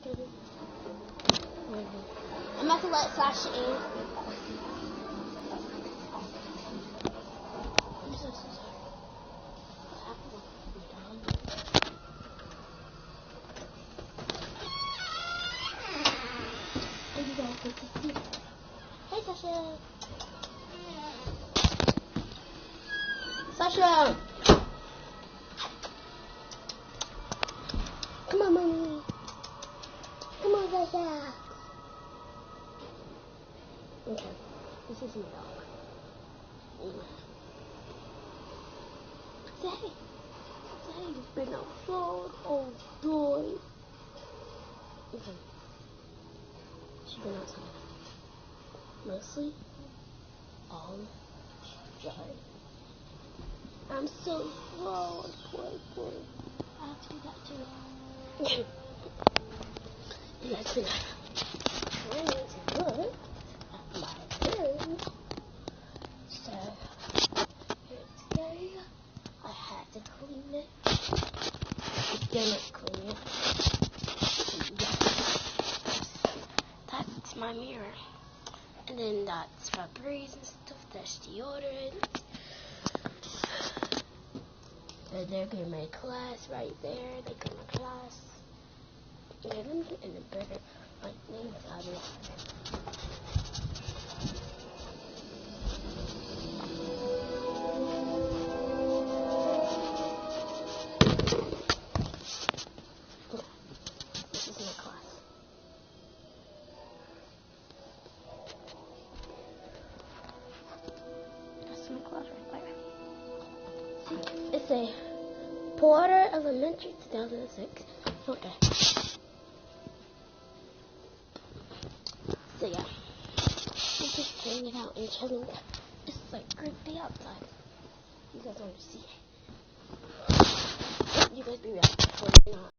I'm about to let Sasha in. I'm so sorry. Hey, Sasha. Sasha. Come on, mommy. Come on, Sasha. Okay, this is my dog. Daddy, Daddy's been outside all day. Okay, she's been outside mostly all day. I'm so slow and playful. I have to do that too. That's been trying to look at my room. So, here today, I had to clean it. Didn't clean it. That's my mirror. And then that's Febreze and stuff. That's deodorant. And they're in my class right there. They go to my class. Yeah, let me get in the better name out of it. This is my class. That's my class right there. It's a Porter Elementary 2006. Okay. So yeah, we're just hanging out and chilling. It's like a great day outside. You guys want to see? You guys be ready.